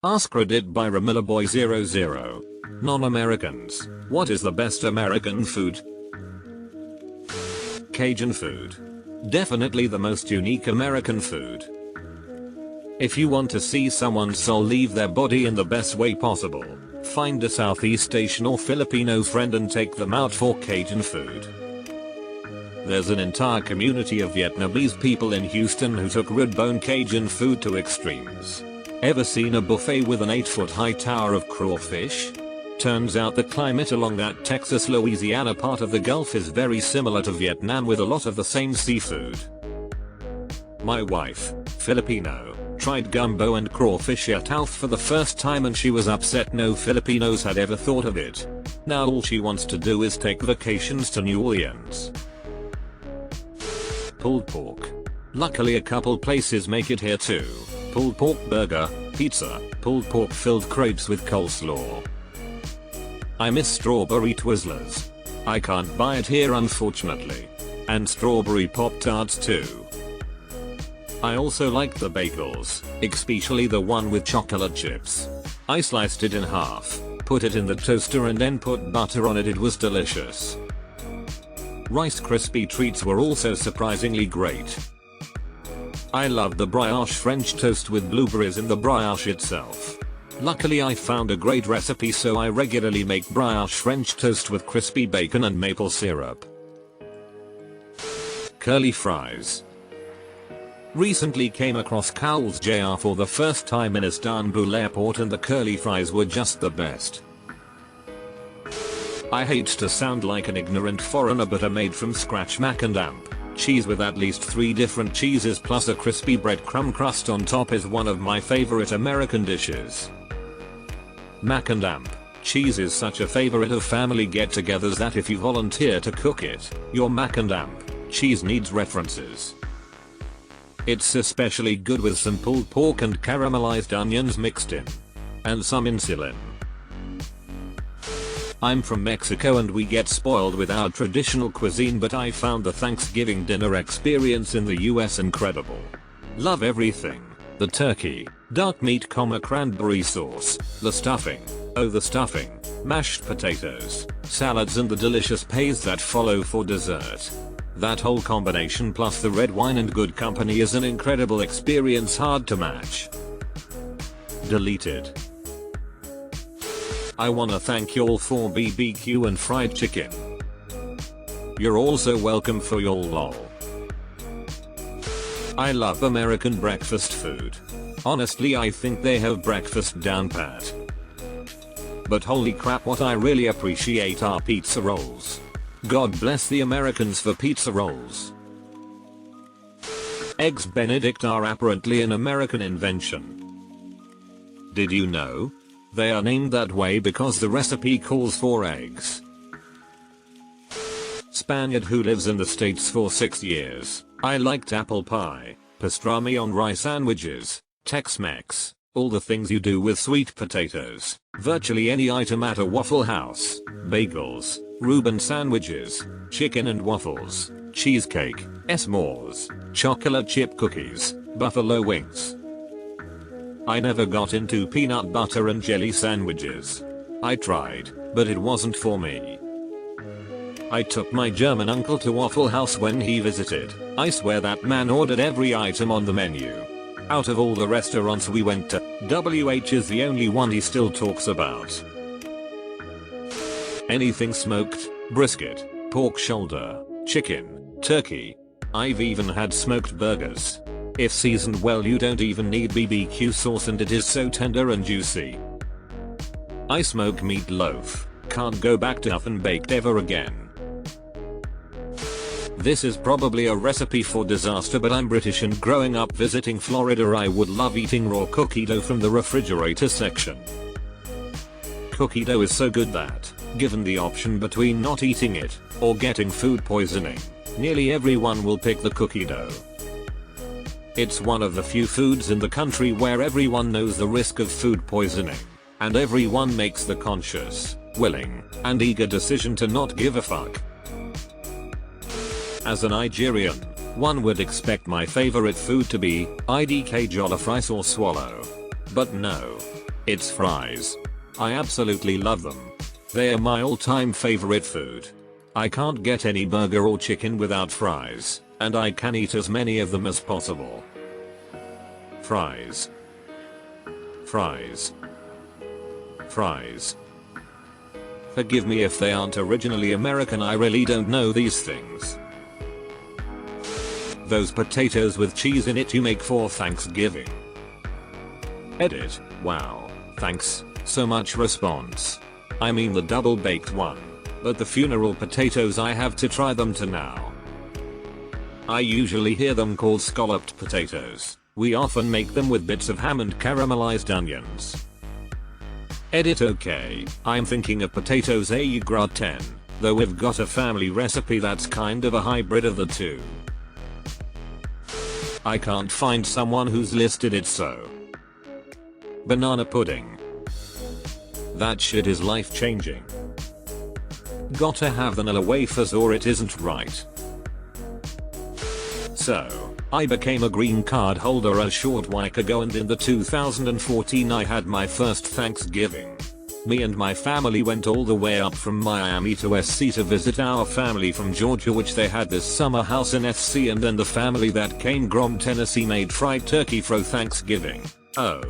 AskReddit by RamilaBoy00. Non-Americans, what is the best American food? Cajun food. Definitely the most unique American food. If you want to see someone's soul leave their body in the best way possible, find a Southeast Asian or Filipino friend and take them out for Cajun food. There's an entire community of Vietnamese people in Houston who took red-bone Cajun food to extremes. Ever seen a buffet with an 8-foot high tower of crawfish? Turns out the climate along that Texas-Louisiana part of the Gulf is very similar to Vietnam with a lot of the same seafood. My wife, Filipino, tried gumbo and crawfish yatao for the first time and she was upset no Filipinos had ever thought of it. Now all she wants to do is take vacations to New Orleans. Pulled pork. Luckily a couple places make it here too. Pulled pork burger, pizza, pulled pork filled crepes with coleslaw. I miss strawberry Twizzlers. I can't buy it here unfortunately. And strawberry Pop-Tarts too. I also like the bagels, especially the one with chocolate chips. I sliced it in half, put it in the toaster and then put butter on it. It was delicious. Rice Krispie treats were also surprisingly great. I love the brioche French toast with blueberries in the brioche itself. Luckily I found a great recipe so I regularly make brioche French toast with crispy bacon and maple syrup. Curly fries. Recently came across Cowell's Jr. for the first time in Istanbul airport and the curly fries were just the best. I hate to sound like an ignorant foreigner but a made from scratch mac and amp cheese with at least 3 different cheeses plus a crispy breadcrumb crust on top is one of my favorite American dishes. Mac and amp cheese is such a favorite of family get-togethers that if you volunteer to cook it, your mac and amp cheese needs references. It's especially good with some pulled pork and caramelized onions mixed in. And some insulin. I'm from Mexico and we get spoiled with our traditional cuisine but I found the Thanksgiving dinner experience in the US incredible. Love everything. The turkey, dark meat, cranberry sauce, the stuffing, mashed potatoes, salads and the delicious pays that follow for dessert. That whole combination plus the red wine and good company is an incredible experience hard to match. Deleted. I wanna thank y'all for BBQ and fried chicken. You're also welcome for y'all lol. I love American breakfast food. Honestly I think they have breakfast down pat. But holy crap what I really appreciate are pizza rolls. God bless the Americans for pizza rolls. Eggs Benedict are apparently an American invention. Did you know? They are named that way because the recipe calls for eggs. Spaniard who lives in the States for 6 years. I liked apple pie, pastrami on rice sandwiches, Tex-Mex, all the things you do with sweet potatoes, virtually any item at a Waffle House, bagels, Reuben sandwiches, chicken and waffles, cheesecake, s'mores, chocolate chip cookies, buffalo wings. I never got into peanut butter and jelly sandwiches. I tried, but it wasn't for me. I took my German uncle to Waffle House when he visited. I swear that man ordered every item on the menu. Out of all the restaurants we went to, WH is the only one he still talks about. Anything smoked, brisket, pork shoulder, chicken, turkey. I've even had smoked burgers. If seasoned well you don't even need BBQ sauce and it is so tender and juicy. I smoke meatloaf. Can't go back to oven baked ever again. This is probably a recipe for disaster but I'm British and growing up visiting Florida I would love eating raw cookie dough from the refrigerator section. Cookie dough is so good that, given the option between not eating it or getting food poisoning, nearly everyone will pick the cookie dough. It's one of the few foods in the country where everyone knows the risk of food poisoning, and everyone makes the conscious, willing, and eager decision to not give a fuck. As a Nigerian, one would expect my favorite food to be IDK jollof rice or swallow. But no. It's fries. I absolutely love them. They are my all-time favorite food. I can't get any burger or chicken without fries, and I can eat as many of them as possible. Fries. Fries. Fries. Forgive me if they aren't originally American, I really don't know these things. Those potatoes with cheese in it you make for Thanksgiving. Edit. Wow. Thanks so much. Response. I mean the double baked one. But the funeral potatoes, I have to try them to now. I usually hear them called scalloped potatoes. We often make them with bits of ham and caramelized onions. Edit. Okay, I'm thinking of potatoes au gratin, though we've got a family recipe that's kind of a hybrid of the two. I can't find someone who's listed it, so. Banana pudding. That shit is life changing. Gotta have vanilla wafers or it isn't right. So, I became a green card holder a short while ago, and in the 2014 I had my first Thanksgiving. Me and my family went all the way up from Miami to SC to visit our family from Georgia, which they had this summer house in SC, and then the family that came from Tennessee made fried turkey for Thanksgiving. Oh.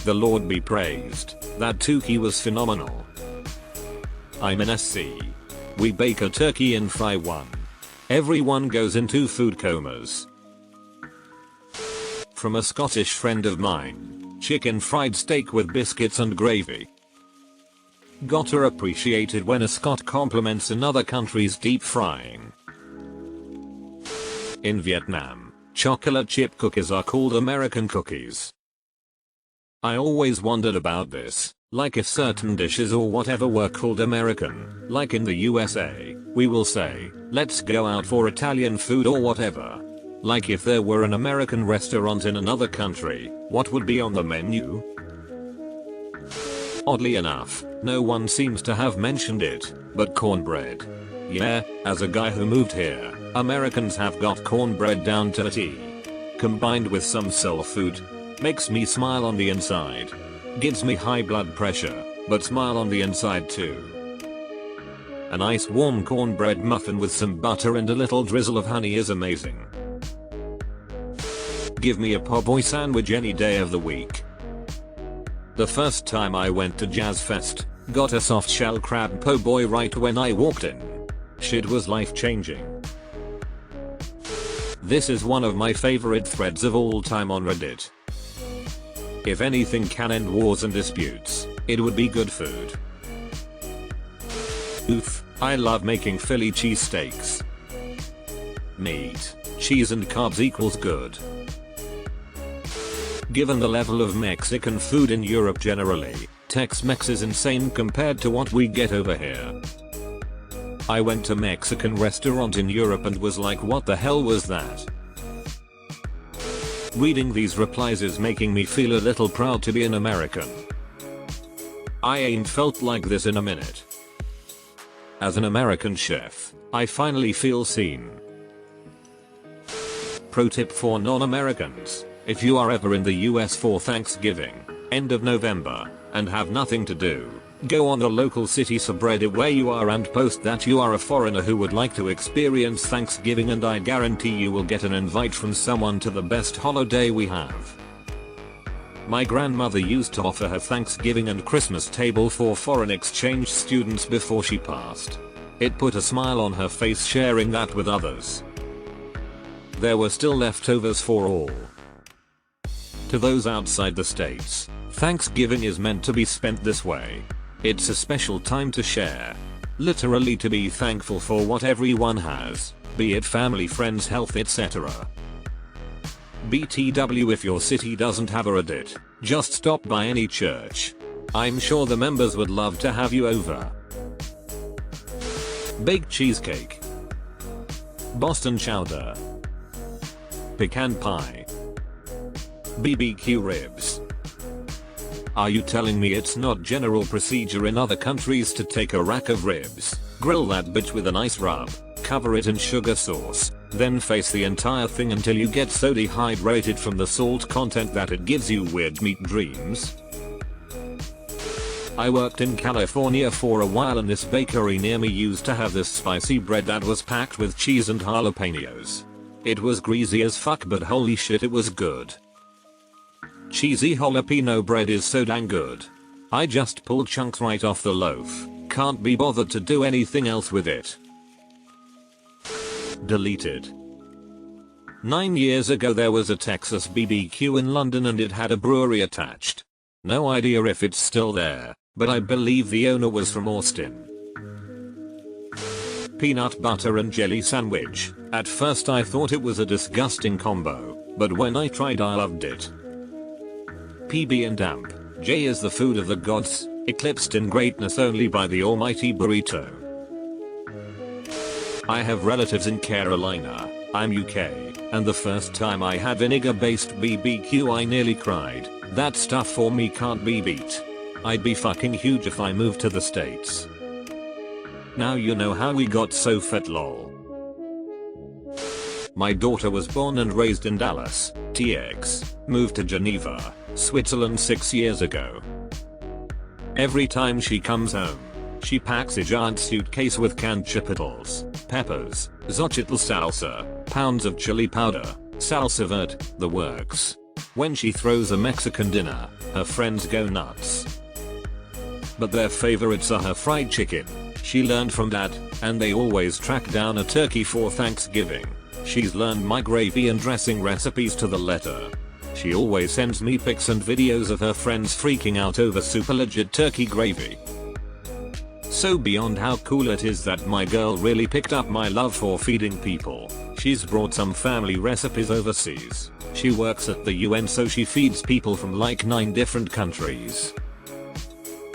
The Lord be praised, that turkey was phenomenal. I'm in SC. We bake a turkey and fry one. Everyone goes into food comas. From a Scottish friend of mine. Chicken fried steak with biscuits and gravy. Gotta appreciate it when a Scot compliments another country's deep frying. In Vietnam, chocolate chip cookies are called American cookies. I always wondered about this, like if certain dishes or whatever were called American, like in the USA, we will say, let's go out for Italian food or whatever. Like if there were an American restaurant in another country, what would be on the menu? Oddly enough, no one seems to have mentioned it, but cornbread. Yeah, as a guy who moved here, Americans have got cornbread down to a T. Combined with some soul food. Makes me smile on the inside. Gives me high blood pressure, but smile on the inside too. A nice warm cornbread muffin with some butter and a little drizzle of honey is amazing. Give me a po' boy sandwich any day of the week. The first time I went to Jazz Fest, got a soft shell crab po' boy right when I walked in. Shit was life changing. This is one of my favorite threads of all time on Reddit. If anything can end wars and disputes, it would be good food. Oof, I love making Philly cheesesteaks. Meat, cheese and carbs equals good. Given the level of Mexican food in Europe generally, Tex-Mex is insane compared to what we get over here. I went to Mexican restaurant in Europe and was like, what the hell was that? Reading these replies is making me feel a little proud to be an American. I ain't felt like this in a minute. As an American chef, I finally feel seen. Pro tip for non-Americans: if you are ever in the US for Thanksgiving, end of November, and have nothing to do, go on a local city subreddit where you are and post that you are a foreigner who would like to experience Thanksgiving, and I guarantee you will get an invite from someone to the best holiday we have. My grandmother used to offer her Thanksgiving and Christmas table for foreign exchange students before she passed. It put a smile on her face sharing that with others. There were still leftovers for all. To those outside the States, Thanksgiving is meant to be spent this way. It's a special time to share. Literally to be thankful for what everyone has, be it family, friends, health, etc. BTW, if your city doesn't have a Reddit, just stop by any church. I'm sure the members would love to have you over. Baked cheesecake. Boston chowder. Pecan pie. BBQ ribs. Are you telling me it's not general procedure in other countries to take a rack of ribs, grill that bitch with a nice rub, cover it in sugar sauce, then face the entire thing until you get so dehydrated from the salt content that it gives you weird meat dreams? I worked in California for a while and this bakery near me used to have this spicy bread that was packed with cheese and jalapenos. It was greasy as fuck, but holy shit it was good. Cheesy jalapeno bread is so dang good. I just pulled chunks right off the loaf. Can't be bothered to do anything else with it. Deleted. 9 years ago there was a Texas BBQ in London and it had a brewery attached. No idea if it's still there, but I believe the owner was from Austin. Peanut butter and jelly sandwich. At first I thought it was a disgusting combo, but when I tried I loved it. PB and damp. J is the food of the gods, eclipsed in greatness only by the almighty burrito. I have relatives in Carolina. I'm UK, and the first time I had vinegar-based BBQ I nearly cried. That stuff for me can't be beat. I'd be fucking huge if I moved to the States. Now you know how we got so fat lol. My daughter was born and raised in Dallas, TX, moved to Geneva, Switzerland 6 years ago. Every time she comes home, she packs a giant suitcase with canned chipotles, peppers, xochitl salsa, pounds of chili powder, salsa verde, the works. When she throws a Mexican dinner, her friends go nuts. But their favorites are her fried chicken. She learned from dad, and they always track down a turkey for Thanksgiving. She's learned my gravy and dressing recipes to the letter. She always sends me pics and videos of her friends freaking out over super legit turkey gravy. So beyond how cool it is that my girl really picked up my love for feeding people, she's brought some family recipes overseas. She works at the UN, so she feeds people from like 9 different countries.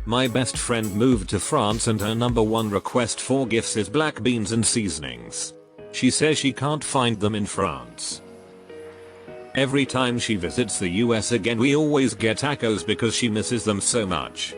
My best friend moved to France and her #1 request for gifts is black beans and seasonings. She says she can't find them in France. Every time she visits the US again we always get tacos because she misses them so much.